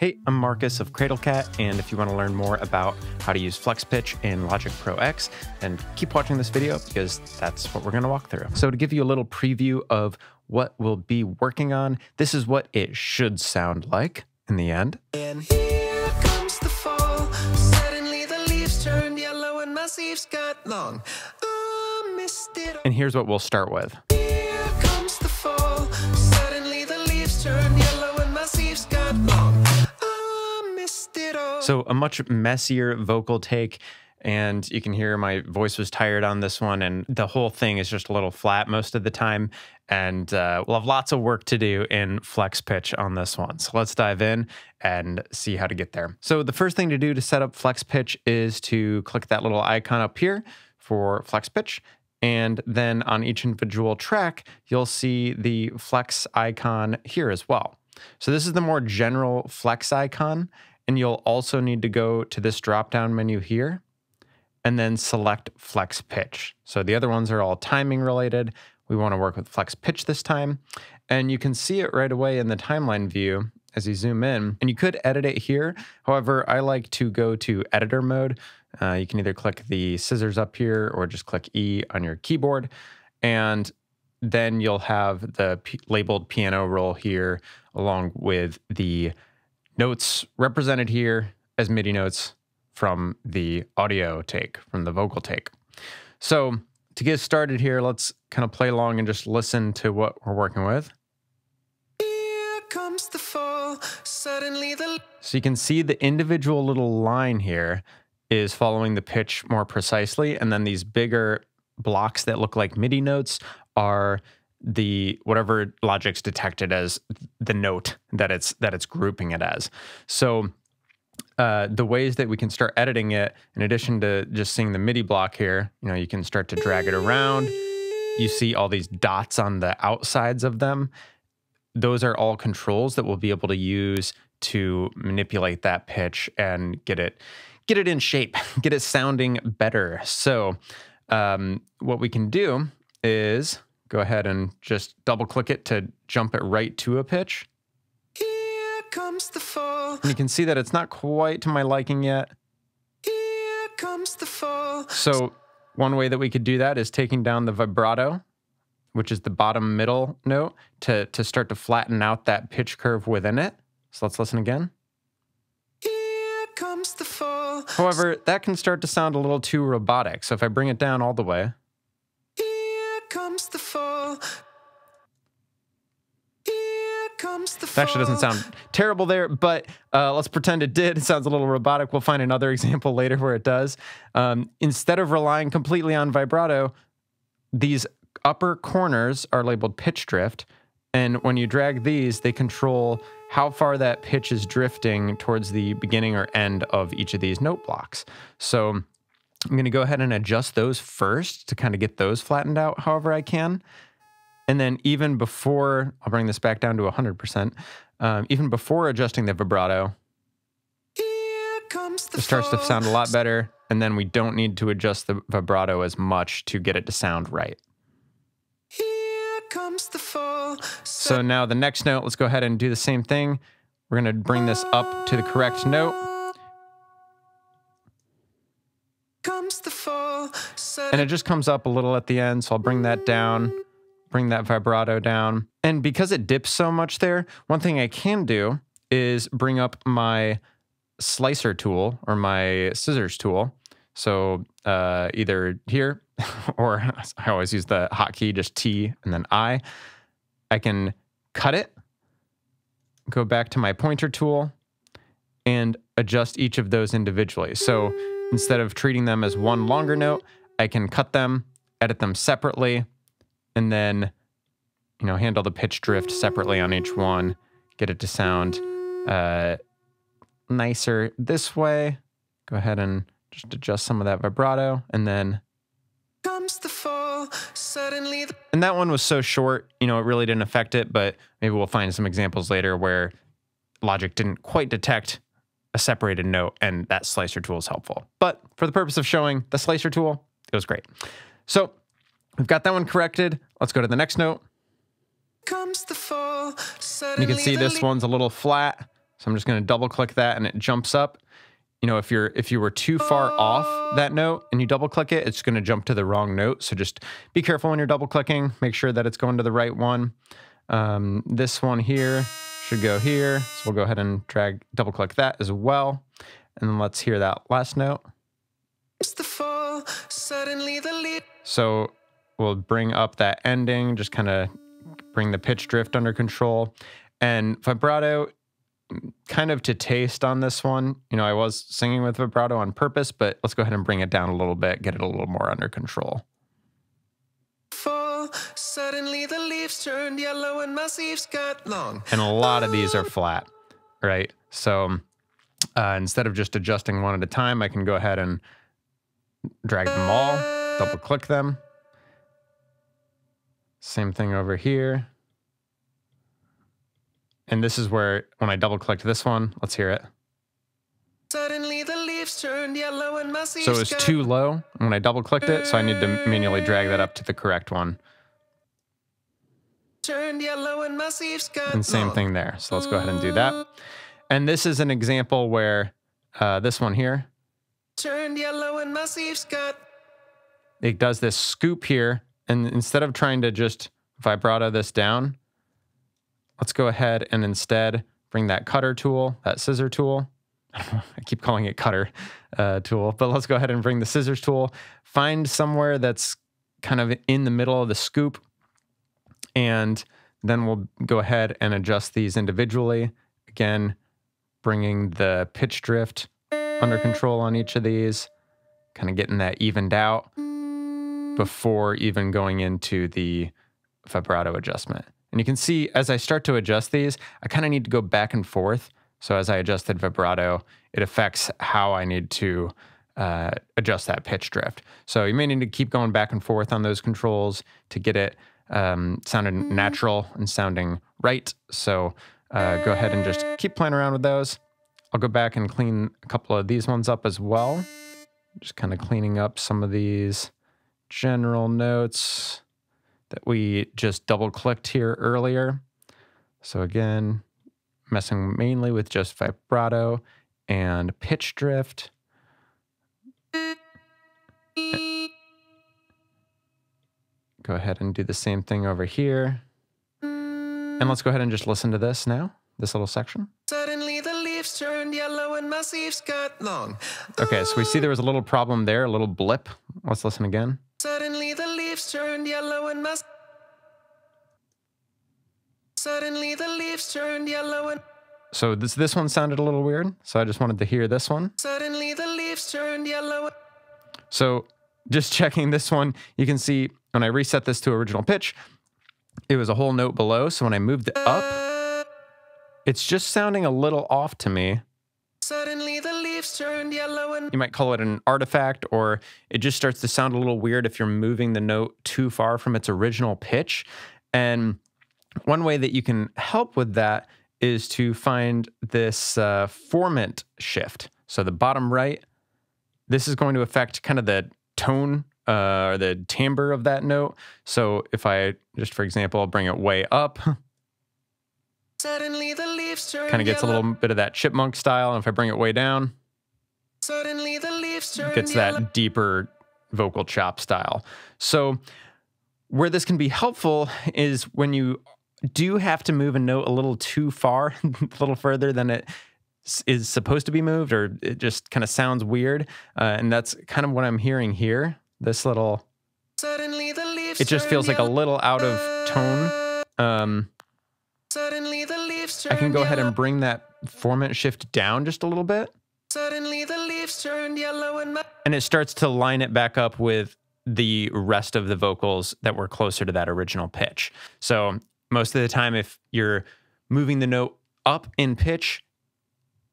Hey, I'm Marcus of CradleCat, and if you want to learn more about how to use flex pitch in Logic Pro X, then keep watching this video because that's what we're going to walk through. So to give you a little preview of what we'll be working on, this is what it should sound like in the end. And here comes the fall. Suddenly the leaves turned yellow and my sleeves got long. I missed it all. And here's what we'll start with. Here comes the fall. Suddenly the leaves turned yellow and my sleeves got long. I missed it all. So a much messier vocal take, and you can hear my voice was tired on this one, and the whole thing is just a little flat most of the time, and we'll have lots of work to do in flex pitch on this one. So let's dive in and see how to get there. So the first thing to do to set up flex pitch is to click that little icon up here for flex pitch, and then on each individual track, you'll see the flex icon here as well. So this is the more general flex icon, and you'll also need to go to this drop-down menu here and then select flex pitch. So the other ones are all timing related. We want to work with flex pitch this time. And you can see it right away in the timeline view as you zoom in, and you could edit it here. However, I like to go to editor mode. You can either click the scissors up here or just click E on your keyboard. And then you'll have the labeled piano roll here along with the notes represented here as MIDI notes from the audio take, from the vocal take. So to get started here, let's kind of play along and just listen to what we're working with. Here comes the fall. Suddenly the So you can see the individual little line here is following the pitch more precisely, and then these bigger blocks that look like MIDI notes are the whatever Logic's detected as the note that it's grouping it as. So the ways that we can start editing it, in addition to just seeing the MIDI block here, you can start to drag it around. You see all these dots on the outsides of them. Those are all controls that we'll be able to use to manipulate that pitch and get it in shape, get it sounding better. So what we can do is go ahead and just double click it to jump it right to a pitch. Here comes the fall. And you can see that it's not quite to my liking yet. Here comes the fall. So one way that we could do that is taking down the vibrato, which is the bottom middle note, to start to flatten out that pitch curve within it. So let's listen again. Here comes the fall. However, that can start to sound a little too robotic. So if I bring it down all the way, Here comes the fall. Here comes the it fall. actually doesn't sound terrible there, but let's pretend it did. It sounds a little robotic. We'll find another example later where it does. Instead of relying completely on vibrato, these upper corners are labeled pitch drift. And when you drag these, they control how far that pitch is drifting towards the beginning or end of each of these note blocks. So I'm going to go ahead and adjust those first to kind of get those flattened out however I can. And then even before, I'll bring this back down to 100%, even before adjusting the vibrato, Here comes the it starts to fall. sound a lot better. And then we don't need to adjust the vibrato as much to get it to sound right. Here comes the fall. So now the next note, let's go ahead and do the same thing. We're going to bring this up to the correct note. Comes the fall. And it just comes up a little at the end, so I'll bring that down, bring that vibrato down. And because it dips so much there, one thing I can do is bring up my slicer tool or my scissors tool. So either here, or I always use the hotkey, just T and then I. I can cut it, go back to my pointer tool, and adjust each of those individually. So instead of treating them as one longer note, I can cut them, edit them separately, and then, handle the pitch drift separately on each one, get it to sound nicer this way. Go ahead and just adjust some of that vibrato, and then Comes the fall. Suddenly the and that one was so short, it really didn't affect it, but maybe we'll find some examples later where Logic didn't quite detect a separated note, and that slicer tool is helpful. But for the purpose of showing the slicer tool, it was great. So we've got that one corrected. Let's go to the next note. comes the fall. You Suddenly can see the this one's a little flat, So I'm just going to double click that and it jumps up. You know, if you were too far off that note and you double click it, it's going to jump to the wrong note. So just be careful when you're double clicking. Make sure that it's going to the right one. This one here should go here. So we'll go ahead and double click that as well. And then let's hear that last note. It's the fall, suddenly the lead. So we'll bring up that ending, just kind of bring the pitch drift under control. And vibrato, kind of to taste on this one. You know, I was singing with vibrato on purpose, but let's go ahead and bring it down a little bit, get it a little more under control. Fall, suddenly the leaves turned yellow and my sleeves got long. And a lot of these are flat, right? So instead of just adjusting one at a time, I can go ahead and drag them all, double click them. Same thing over here. And this is where, when I double clicked this one, let's hear it. Suddenly the leaves turned yellow and my sleeves So it was too low when I double clicked it, so I need to manually drag that up to the correct one. Turned yellow and my sleeves got And same thing there. So let's go ahead and do that. And this is an example where this one here, turned yellow and my sleeves got. it does this scoop here. And instead of trying to just vibrato this down, let's go ahead and instead bring that cutter tool, that scissor tool. I keep calling it cutter tool, but let's go ahead and bring the scissors tool. Find somewhere that's kind of in the middle of the scoop. And then we'll go ahead and adjust these individually. Again, bringing the pitch drift under control on each of these, kind of getting that evened out before even going into the vibrato adjustment. And you can see as I start to adjust these, I kind of need to go back and forth. So as I adjusted vibrato, it affects how I need to adjust that pitch drift. So you may need to keep going back and forth on those controls to get it sounding natural and sounding right. So go ahead and just keep playing around with those. I'll go back and clean a couple of these ones up as well. Just kind of cleaning up some of these general notes that we just double clicked here earlier. So again, messing mainly with just vibrato and pitch drift. Go ahead and do the same thing over here. And let's go ahead and just listen to this now, this little section. Suddenly the leaves turned yellow and my sleeves got long. Okay, so we see there was a little problem there, a little blip. Let's listen again. Suddenly the leaves turned yellow and my. Suddenly the leaves turned yellow and. So this one sounded a little weird, so I just wanted to hear this one. Suddenly the leaves turned yellow. So just checking this one, you can see when I reset this to original pitch, it was a whole note below. So when I moved it up, it's just sounding a little off to me. Suddenly the leaves turned yellow and. You might call it an artifact, or it just starts to sound a little weird if you're moving the note too far from its original pitch. And one way that you can help with that is to find this formant shift. So the bottom right, this is going to affect kind of the tone or the timbre of that note. So if I just, for example, bring it way up, Suddenly the leaves turned kind of gets a yellow. little bit of that chipmunk style. And if I bring it way down, Suddenly the leaves turned gets yellow. that deeper vocal chop style. So where this can be helpful is when you do have to move a note a little too far, a little further than it is supposed to be moved, or it just kind of sounds weird. And that's kind of what I'm hearing here. This little, Suddenly the leaves it just turned feels like a yellow. little out of tone. Suddenly the leaves I turned can go ahead yellow. and bring that formant shift down just a little bit. Suddenly the leaves turned yellow and my. And it starts to line it back up with the rest of the vocals that were closer to that original pitch. So most of the time, if you're moving the note up in pitch,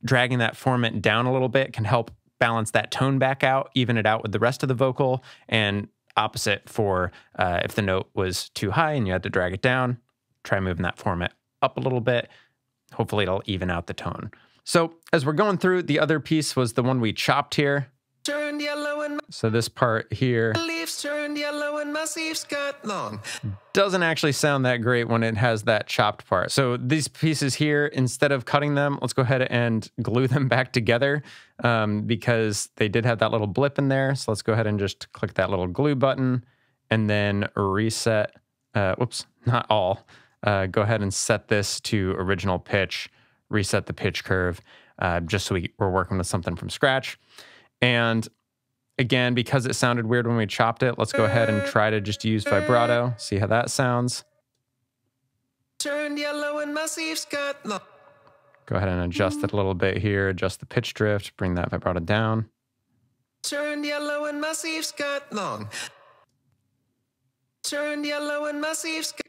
dragging that formant down a little bit can help balance that tone back out, even it out with the rest of the vocal, and opposite for if the note was too high and you had to drag it down, try moving that formant up a little bit. Hopefully it'll even out the tone. So as we're going through, the other piece was the one we chopped here. Turned yellow and So this part here my leaves turned yellow and my sleeves got long. doesn't actually sound that great when it has that chopped part. So these pieces here, instead of cutting them, let's go ahead and glue them back together because they did have that little blip in there. So let's go ahead and just click that little glue button and then reset. Whoops, not all. Go ahead and set this to original pitch, reset the pitch curve, just so we're working with something from scratch. And again, because it sounded weird when we chopped it, let's go ahead and try to just use vibrato, see how that sounds. Turned yellow and my sleeves got long. Go ahead and adjust it a little bit here, adjust the pitch drift, bring that vibrato down. Turned yellow and my sleeves got long. Turned yellow and my sleeves got.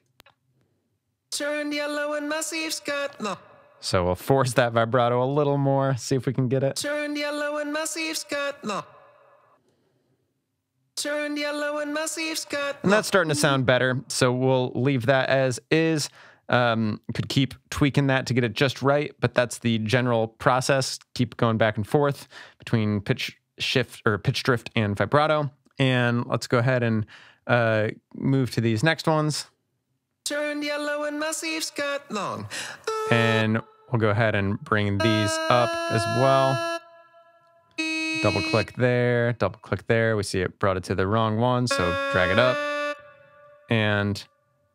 Turned yellow and my sleeves got long. So we'll force that vibrato a little more, see if we can get it. Turned yellow and my sleeves got long. Turned yellow and my sleeves got long. And that's starting to sound better, so we'll leave that as is. Could keep tweaking that to get it just right, but that's the general process. Keep going back and forth between pitch shift or pitch drift and vibrato. And let's go ahead and move to these next ones. Turned yellow and my sleeves got long. And we'll go ahead and bring these up as well. Double click there, double click there. We see it brought it to the wrong one, so drag it up and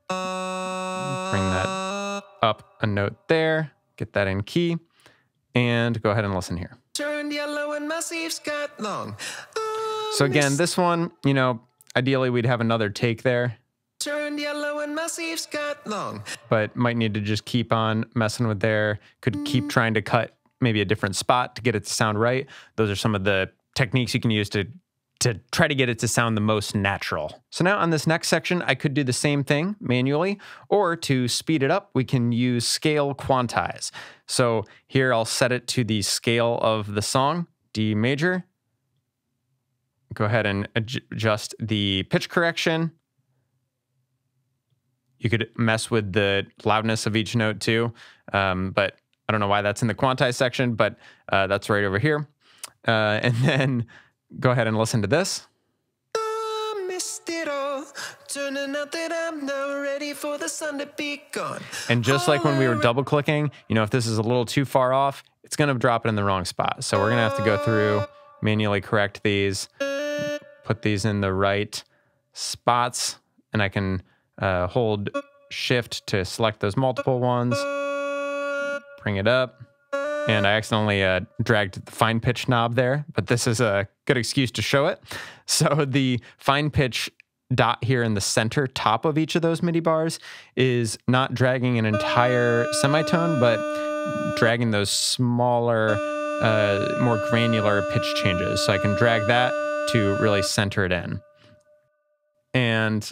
bring that up a note there. Get that in key and go ahead and listen here. Turned yellow and my sleeves got long. So again, this one, you know, ideally we'd have another take there, Turned yellow and my sleeves got long. but might need to just keep on messing with there. Could keep trying to cut maybe a different spot to get it to sound right. Those are some of the techniques you can use to try to get it to sound the most natural. So now on this next section, I could do the same thing manually, or to speed it up, we can use scale quantize. So here I'll set it to the scale of the song, D major. Go ahead and adjust the pitch correction. You could mess with the loudness of each note too, but I don't know why that's in the quantize section, but that's right over here. And then go ahead and listen to this. I missed it all. Turning out that I'm now ready for the sun to be gone. And just like when we were double clicking, you know, if this is a little too far off, it's going to drop it in the wrong spot. So we're going to have to go through, manually correct these, put these in the right spots, and I can hold shift to select those multiple ones, bring it up. And I accidentally dragged the fine pitch knob there, but this is a good excuse to show it. So the fine pitch dot here in the center top of each of those MIDI bars is not dragging an entire semitone, but dragging those smaller, more granular pitch changes. So I can drag that to really center it in. And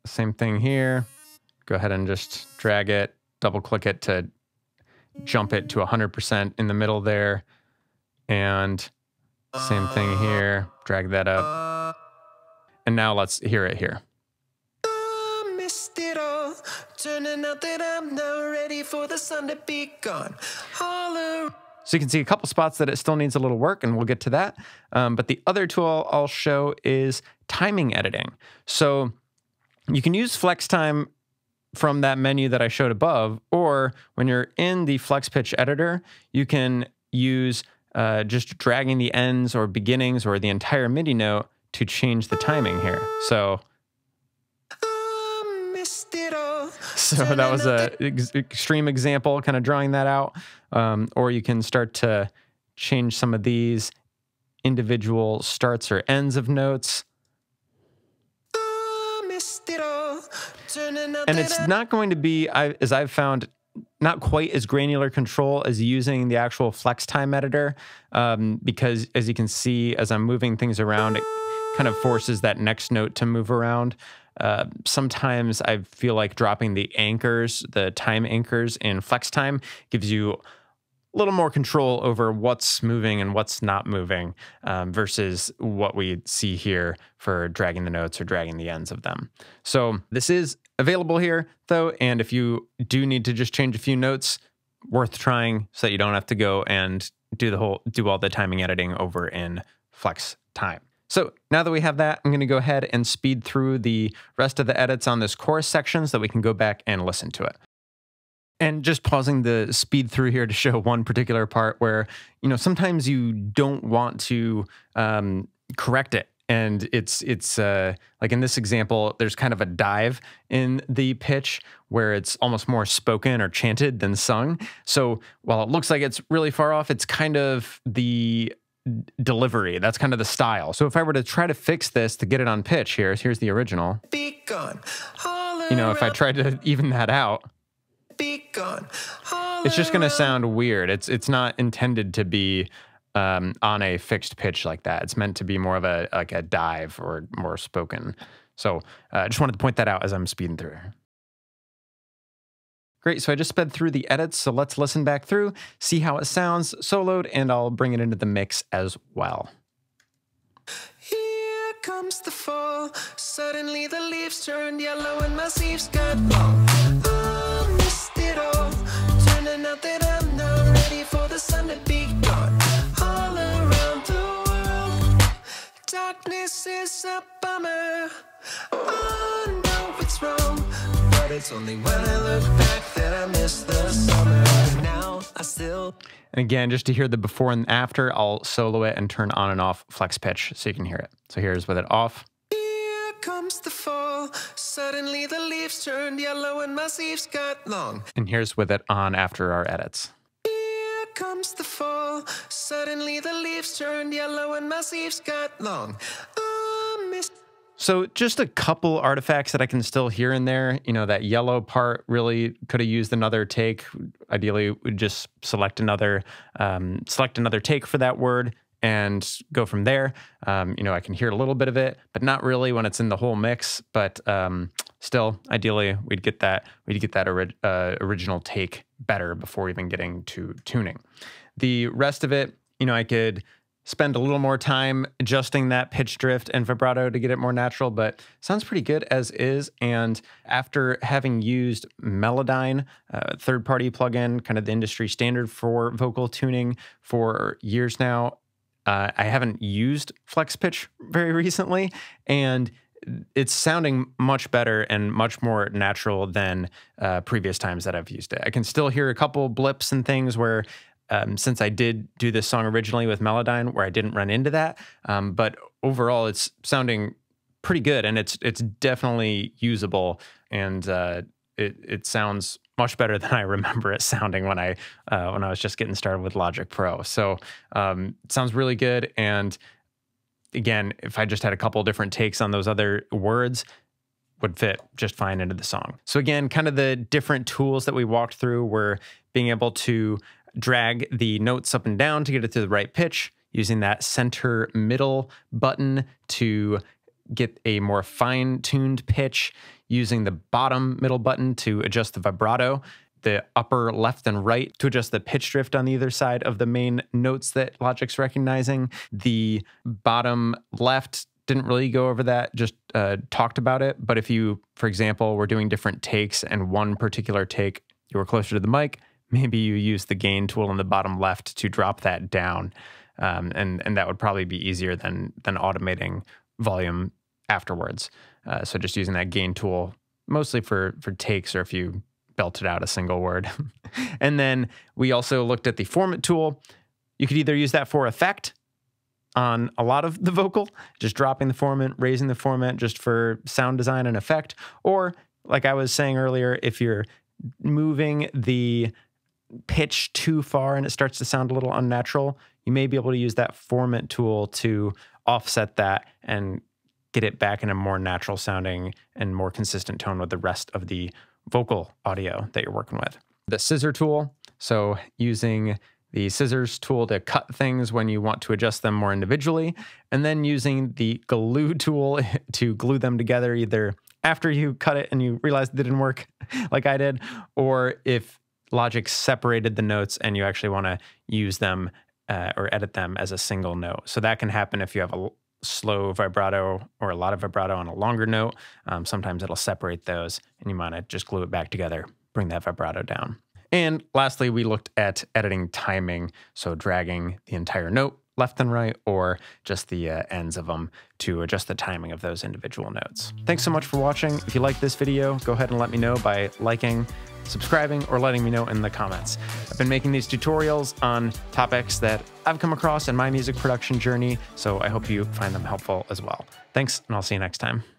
same thing here. Go ahead and just drag it, double click it to jump it to 100% in the middle there. And same thing here, drag that up. And now let's hear it here. I missed it all. Turning out that I'm now ready for the sun to be gone. Holler. So you can see a couple spots that it still needs a little work, and we'll get to that. But the other tool I'll show is timing editing. So you can use flex time from that menu that I showed above, or when you're in the flex pitch editor, you can use just dragging the ends or beginnings or the entire MIDI note to change the timing here. So that was a extreme example, kind of drawing that out. Or you can start to change some of these individual starts or ends of notes. And it's not going to be, as I've found, not quite as granular control as using the actual flex time editor, because as you can see, as I'm moving things around, it kind of forces that next note to move around. Sometimes I feel like dropping the anchors, the time anchors in flex time gives you a little more control over what's moving and what's not moving, versus what we see here for dragging the notes or dragging the ends of them. So this is available here though, and if you do need to just change a few notes, worth trying so that you don't have to go and do all the timing editing over in flex time. So now that we have that, I'm going to go ahead and speed through the rest of the edits on this chorus section so that we can go back and listen to it. And just pausing the speed through here to show one particular part where, sometimes you don't want to correct it. And it's like in this example, there's kind of a dive in the pitch where it's almost more spoken or chanted than sung. So while it looks like it's really far off, it's kind of the delivery. That's kind of the style. So if I were to try to fix this to get it on pitch here's the original. Be gone. If I tried to even that out, Be gone. it's just going to sound weird. It's not intended to be on a fixed pitch like that. It's meant to be more of a dive or more spoken. So I just wanted to point that out as I'm speeding through. Great, so I just sped through the edits, so let's listen back through, see how it sounds soloed, and I'll bring it into the mix as well. Here comes the fall. Suddenly the leaves turned yellow and my sleeves got long. I missed it all. Turning out that I'm not ready for the sun to be gone. All around the world, darkness is a bummer. I know it's wrong, but it's only when I look back that I miss the summer. Now I still. And again, just to hear the before and after, I'll solo it and turn on and off flex pitch so you can hear it. So here's with it off. Here comes the fall. Suddenly the leaves turned yellow and my sleeves got long. And here's with it on after our edits. Here comes the fall. Suddenly the leaves turned yellow and my sleeves got long. I miss. So just a couple artifacts that I can still hear in there. That yellow part really could have used another take. Ideally, we'd just select another take for that word and go from there. I can hear a little bit of it, but not really when it's in the whole mix. But still, ideally, we'd get that original take better before even getting to tuning. The rest of it, I could spend a little more time adjusting that pitch drift and vibrato to get it more natural, but sounds pretty good as is. And after having used Melodyne, a third-party plugin, kind of the industry standard for vocal tuning for years now, I haven't used flex pitch very recently, and it's sounding much better and much more natural than previous times that I've used it. I can still hear a couple blips and things where since I did do this song originally with Melodyne, where I didn't run into that. But overall, it's sounding pretty good, and it's definitely usable, and it sounds much better than I remember it sounding when I was just getting started with Logic Pro. So it sounds really good, and again, if I just had a couple different takes on those other words, would fit just fine into the song. So again, kind of the different tools that we walked through were being able to drag the notes up and down to get it to the right pitch, using that center middle button to get a more fine-tuned pitch, using the bottom middle button to adjust the vibrato, the upper left and right to adjust the pitch drift on either side of the main notes that Logic's recognizing. The bottom left didn't really go over that, just talked about it. But if you, for example, were doing different takes and one particular take, you were closer to the mic, maybe you use the gain tool in the bottom left to drop that down. And that would probably be easier than automating volume afterwards. So just using that gain tool, mostly for takes or if you belted out a single word. And then we also looked at the formant tool. You could either use that for effect on a lot of the vocal, just dropping the formant, raising the formant just for sound design and effect. Or like I was saying earlier, if you're moving the pitch too far and it starts to sound a little unnatural, you may be able to use that formant tool to offset that and get it back in a more natural sounding and more consistent tone with the rest of the vocal audio that you're working with. The scissor tool, so using the scissors tool to cut things when you want to adjust them more individually, and then using the glue tool to glue them together either after you cut it and you realize it didn't work like I did, or if Logic separated the notes and you actually want to use them or edit them as a single note. So that can happen if you have a slow vibrato or a lot of vibrato on a longer note. Sometimes it'll separate those and you want to just glue it back together, bring that vibrato down. And lastly, we looked at editing timing. So dragging the entire note left and right, or just the ends of them to adjust the timing of those individual notes. Thanks so much for watching. If you like this video, go ahead and let me know by liking, subscribing, or letting me know in the comments. I've been making these tutorials on topics that I've come across in my music production journey, so I hope you find them helpful as well. Thanks, and I'll see you next time.